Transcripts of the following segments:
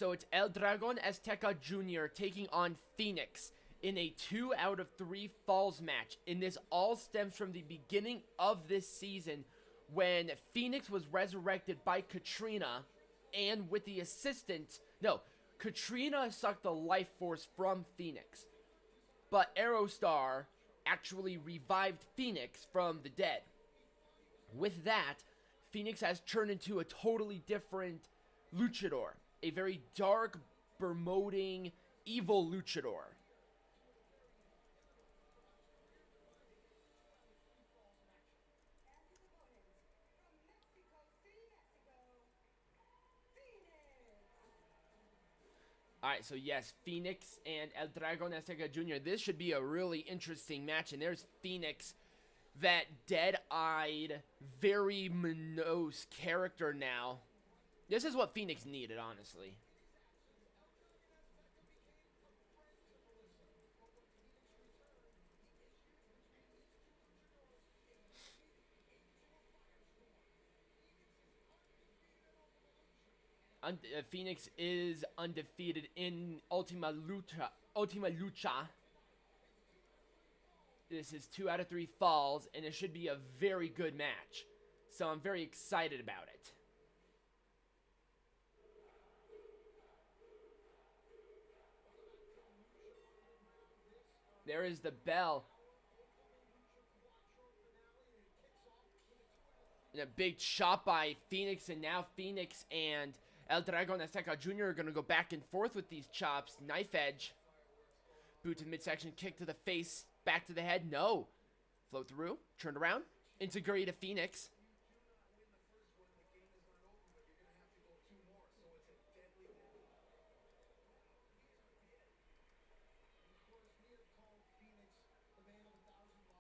So it's El Dragon Azteca Jr. taking on Fenix in a 2 out of 3 falls match. And this all stems from the beginning of this season when Fenix was resurrected by Katrina, and with the assistance... No, Katrina sucked the life force from Fenix, but Aerostar actually revived Fenix from the dead. With that, Fenix has turned into a totally different luchador. A very dark, Bermuding, evil luchador. Alright, so yes, Fenix and El Dragon Azteca Jr. This should be a really interesting match. And there's Fenix, that dead-eyed, very morose character now. This is what Fenix needed, honestly. Fenix is undefeated in Ultima Lucha. This is 2 out of 3 falls, and it should be a very good match. So I'm very excited about it. There is the bell. And a big chop by Fenix, and now Fenix and El Dragon Azteca Jr. are going to go back and forth with these chops. Knife edge. Boot to the midsection, kick to the face, back to the head. No. Float through, turned around. Integrate to Fenix.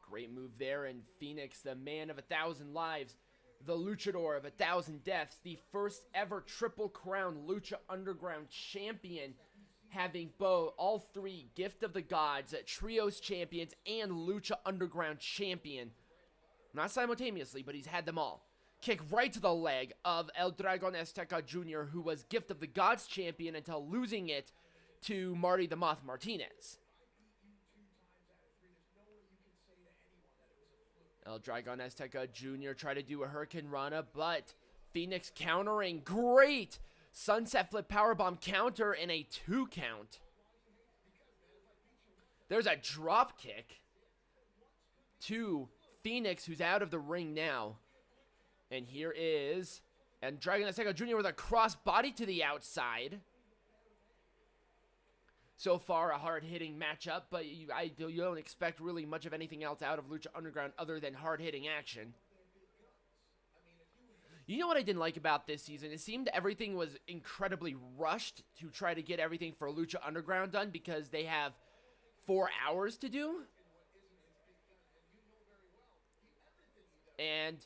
Great move there, and Fenix, the man of 1,000 lives. The luchador of 1,000 deaths, the first ever Triple Crown Lucha Underground champion, having both all 3 Gift of the Gods, Trios champions, and Lucha Underground champion. Not simultaneously, but he's had them all. Kick right to the leg of El Dragon Azteca Jr., who was Gift of the Gods champion until losing it to Marty the Moth Martinez. El Dragon Azteca Jr. tried to do a Hurricane Rana, but Fenix countering. Great Sunset Flip Powerbomb counter and a 2 count. There's a drop kick to Fenix, who's out of the ring now. And here is El Dragon Azteca Jr. with a cross body to the outside. So far, a hard-hitting matchup, but you don't expect really much of anything else out of Lucha Underground other than hard-hitting action. You know what I didn't like about this season? It seemed everything was incredibly rushed to try to get everything for Lucha Underground done because they have 4 hours to do. And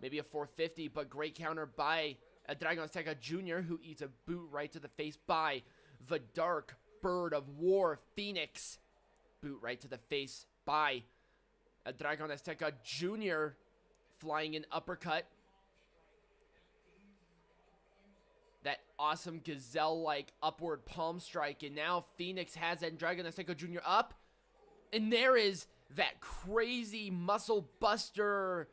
maybe a 450, but great counter by Dragon Azteca Jr., who eats a boot right to the face by the Dark Bird of War, Fenix. Boot right to the face by Dragon Azteca Jr. Flying an uppercut. That awesome gazelle-like upward palm strike. And now Fenix has Dragon Azteca Jr. up. And there is that crazy muscle buster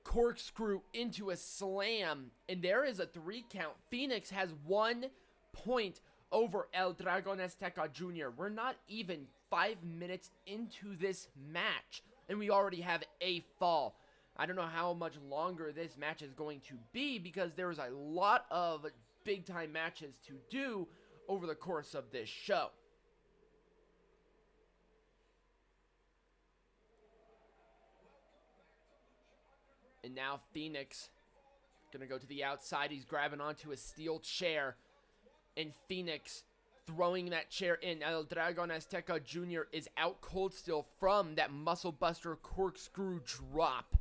corkscrew into a slam. And there is a 3 count. Fenix has 1 point over El Dragon Azteca Jr. We're not even 5 minutes into this match, and we already have a fall. I don't know how much longer this match is going to be because there is a lot of big-time matches to do over the course of this show. And now Fenix going to go to the outside. He's grabbing onto a steel chair. And Fenix throwing that chair in. El Dragon Azteca Jr. is out cold still from that muscle buster corkscrew drop.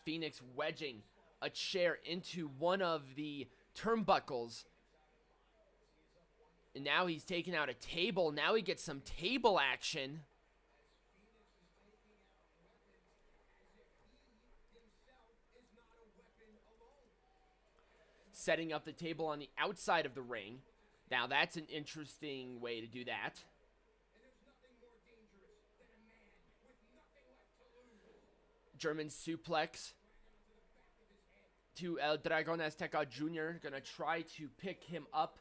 Fenix wedging a chair into one of the turnbuckles. And now he's taking out a table. Now he gets some table action. setting up the table on the outside of the ring. Now that's an interesting way to do that. German suplex to El Dragon Azteca Jr. Gonna try to pick him up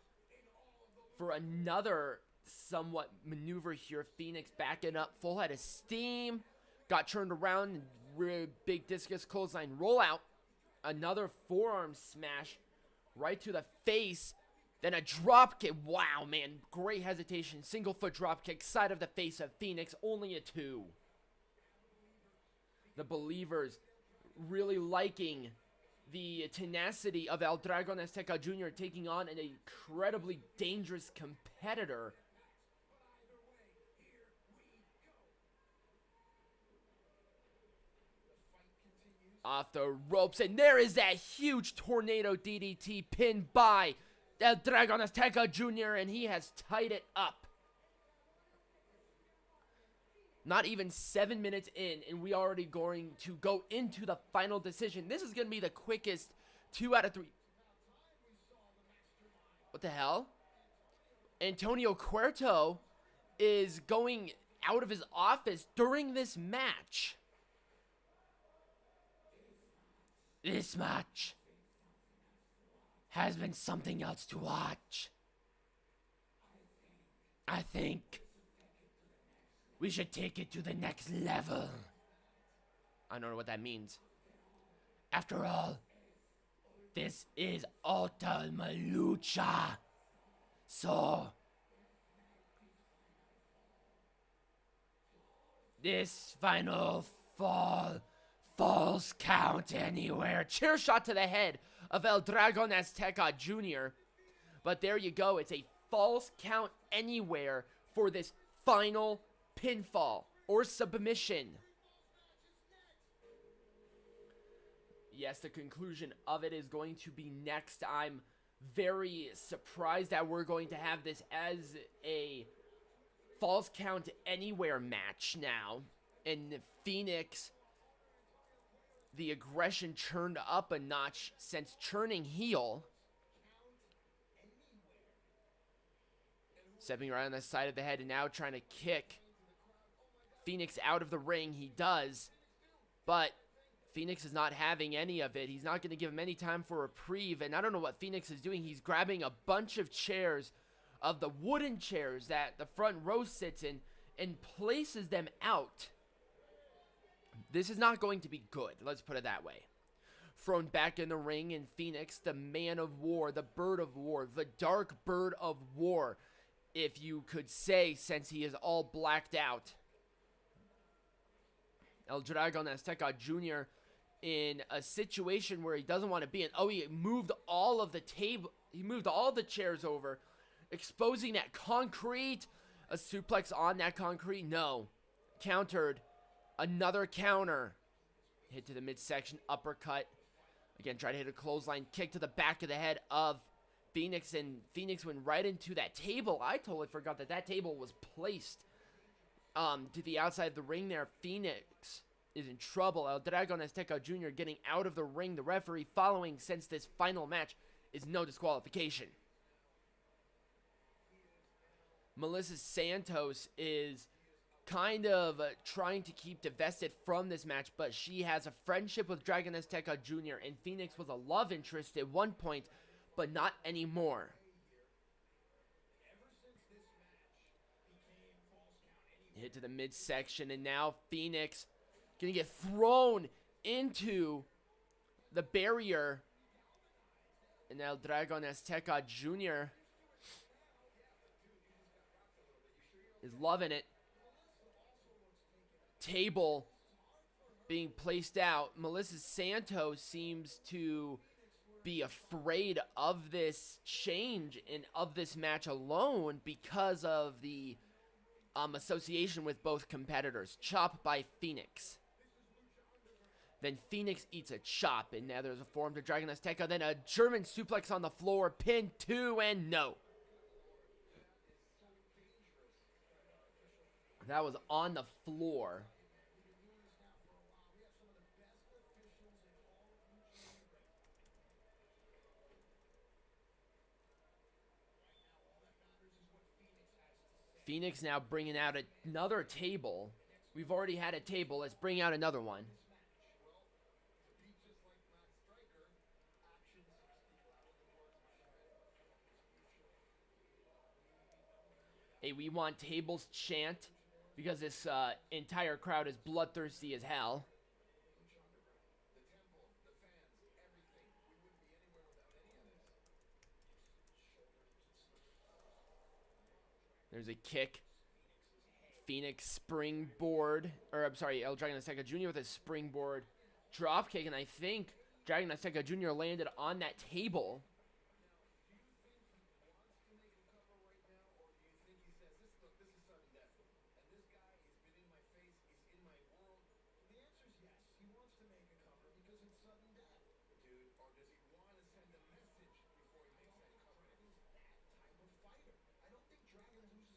for another somewhat maneuver here. Fenix backing up, full head of steam. Got turned around, really big discus clothesline rollout. Another forearm smash right to the face. Then a drop kick. Wow, man, great hesitation. Single foot drop kick, side of the face of Fenix, only a 2. The Believers really liking the tenacity of El Dragon Azteca Jr. taking on an incredibly dangerous competitor. Off the ropes, and there is that huge tornado DDT pinned by El Dragon Azteca Jr., and he has tied it up. Not even 7 minutes in, and we already going to go into the final decision. This is going to be the quickest 2 out of 3. What the hell? Antonio Cuerto is going out of his office during this match. This match has been something else to watch. I think we should take it to the next level. I don't know what that means. After all, this is Ultima Lucha. So, this final falls count anywhere. Chair shot to the head of El Dragon Azteca Jr. But there you go. It's a false count anywhere for this final pinfall or submission. Yes, the conclusion of it is going to be next. I'm very surprised that we're going to have this as a false count anywhere match now. And Fenix, the aggression turned up a notch since turning heel. Stepping right on the side of the head and now trying to kick Fenix out of the ring. He does, but Fenix is not having any of it. He's not going to give him any time for reprieve, and I don't know what Fenix is doing. He's grabbing a bunch of chairs, of the wooden chairs that the front row sits in, and places them out. This is not going to be good, let's put it that way. Thrown back in the ring, and Fenix, the man of war, the bird of war, the dark bird of war, if you could say, since he is all blacked out. El Dragon Azteca Jr. in a situation where he doesn't want to be in. Oh, he moved all of the table. He moved all the chairs over, exposing that concrete. A suplex on that concrete. No. Countered. Another counter. Hit to the midsection. Uppercut. Again, try to hit a clothesline. Kick to the back of the head of Fenix. And Fenix went right into that table. I totally forgot that that table was placed to the outside of the ring there. Fenix is in trouble. El Dragon Azteca Jr. getting out of the ring. The referee following, since this final match is no disqualification. Melissa Santos is kind of trying to keep divested from this match, but she has a friendship with Dragon Azteca Jr. and Fenix was a love interest at one point, but not anymore. Hit to the midsection, and now Fenix gonna get thrown into the barrier. And now Dragon Azteca Jr. is loving it. Table being placed out. Melissa Santos seems to be afraid of this change and of this match alone because of the association with both competitors. Chop by Fenix. Then Fenix eats a chop, and now there's a forearm to Dragon Azteca. Then a German suplex on the floor, pin 2, and no. That was on the floor. Fenix now bringing out another table. We've already had a table. Let's bring out another one. Hey, we want tables chant because this entire crowd is bloodthirsty as hell. There's a kick. Fenix springboard, or I'm sorry, El Dragon Azteca Jr. with a springboard drop kick, and I think Dragon Azteca Jr. landed on that table.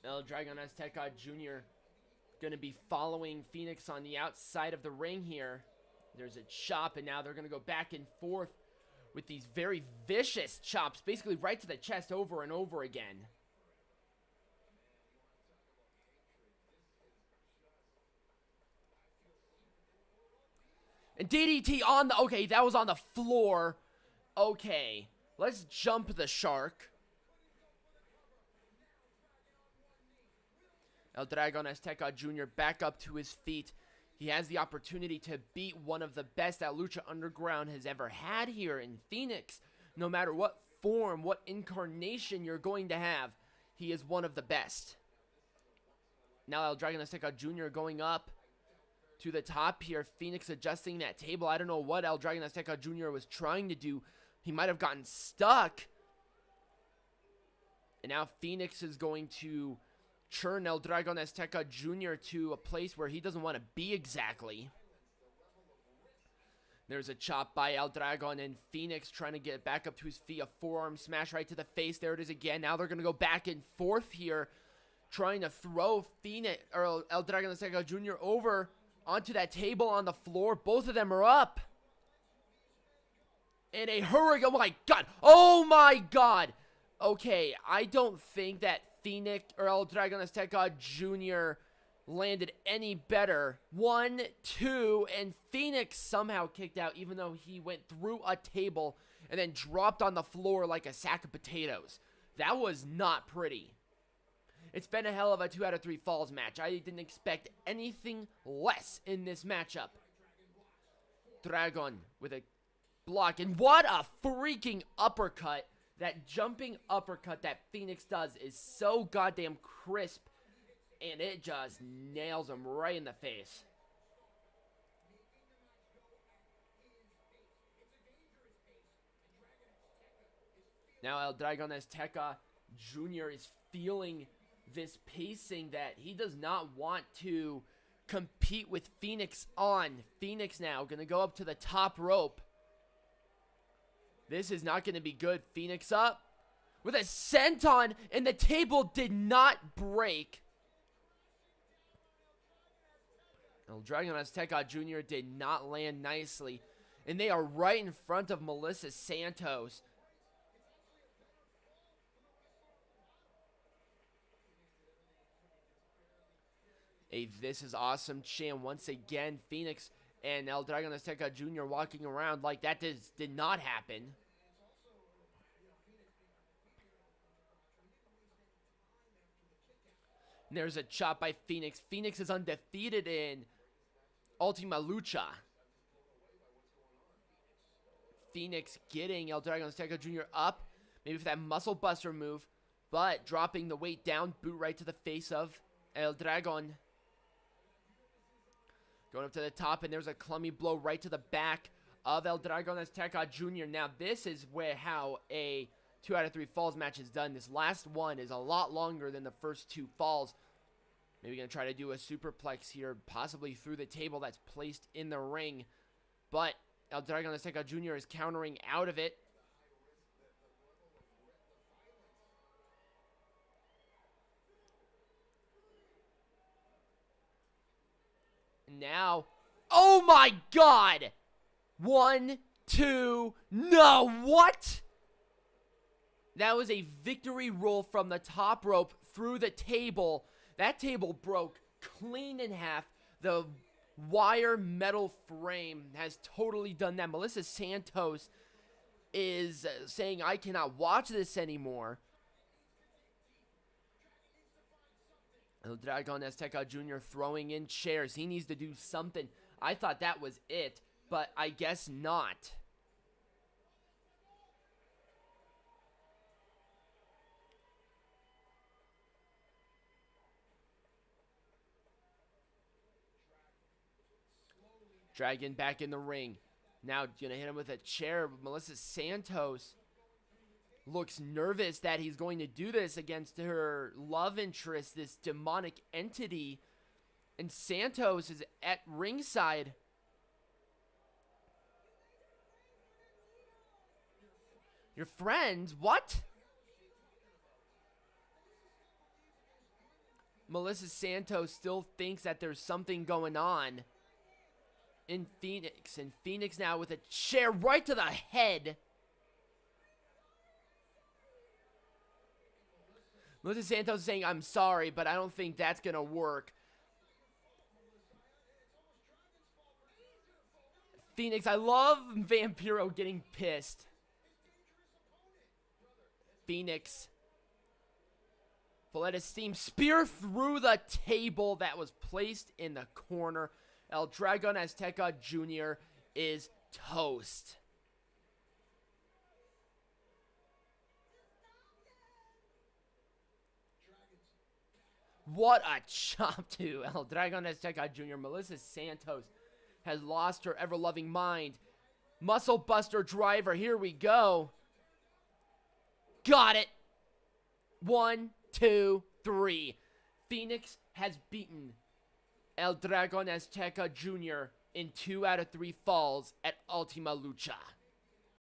El Dragon Azteca Jr. going to be following Fenix on the outside of the ring here. There's a chop, and now they're going to go back and forth with these very vicious chops, basically right to the chest over and over again. And DDT on the... Okay, that was on the floor. Okay, let's jump the shark. El Dragon Azteca Jr. back up to his feet. He has the opportunity to beat one of the best that Lucha Underground has ever had here in Phoenix. No matter what form, what incarnation you're going to have, he is one of the best. Now El Dragon Azteca Jr. going up to the top here. Phoenix adjusting that table. I don't know what El Dragon Azteca Jr. was trying to do. He might have gotten stuck. And now Phoenix is going to churn El Dragon Azteca Jr. to a place where he doesn't want to be exactly. There's a chop by El Dragon, and Phoenix trying to get back up to his feet. A forearm smash right to the face. There it is again. Now they're going to go back and forth here, trying to throw Phoenix or El Dragon Azteca Jr. over onto that table on the floor. Both of them are up. And a hurricane. Oh my god. Oh my god. Okay, I don't think that Phoenix or El Dragon Azteca Jr. landed any better. 1, 2, and Phoenix somehow kicked out, even though he went through a table and then dropped on the floor like a sack of potatoes. That was not pretty. It's been a hell of a 2 out of 3 falls match. I didn't expect anything less in this matchup. Dragon with a block, and what a freaking uppercut. That jumping uppercut that Phoenix does is so goddamn crisp, and it just nails him right in the face. Now El Dragon Azteca Jr. is feeling this pacing that he does not want to compete with Phoenix on. Phoenix now going to go up to the top rope. This is not going to be good. Phoenix up with a senton, and the table did not break. El Dragon Azteca Jr. did not land nicely, and they are right in front of Melissa Santos. A "this is awesome" chant once again. Phoenix and El Dragon Azteca Jr. walking around like that did not happen. And there's a chop by Phoenix. Phoenix is undefeated in Ultima Lucha. Phoenix getting El Dragon Azteca Jr. up, maybe for that muscle buster move, but dropping the weight down, boot right to the face of El Dragon. Going up to the top, and there's a clummy blow right to the back of El Dragon Azteca Jr. Now, this is how a 2 out of 3 falls match is done. This last one is a lot longer than the first 2 falls. Maybe going to try to do a superplex here, possibly through the table that's placed in the ring. But El Dragon Azteca Jr. is countering out of it. Now, oh my god! 1, 2, no, what? That was a victory roll from the top rope through the table. That table broke clean in half. The wire metal frame has totally done that. Melissa Santos is saying, I cannot watch this anymore. El Dragon Azteca Jr. throwing in chairs. He needs to do something. I thought that was it, but I guess not. Dragon back in the ring. Now gonna hit him with a chair. Melissa Santos looks nervous that he's going to do this against her love interest, this demonic entity. And Santos is at ringside. Your friends? What? Melissa Santos still thinks that there's something going on in Fenix. And Fenix now with a chair right to the head. Melissa Santos is saying, I'm sorry, but I don't think that's going to work. Fenix, I love Vampiro getting pissed. Fenix. Valletta Steam spear through the table that was placed in the corner. El Dragon Azteca Jr. is toast. What a chop to El Dragon Azteca Jr. Melissa Santos has lost her ever-loving mind. Muscle Buster Driver, here we go. Got it. 1, 2, 3. Fenix has beaten El Dragon Azteca Jr. in 2 out of 3 falls at Ultima Lucha.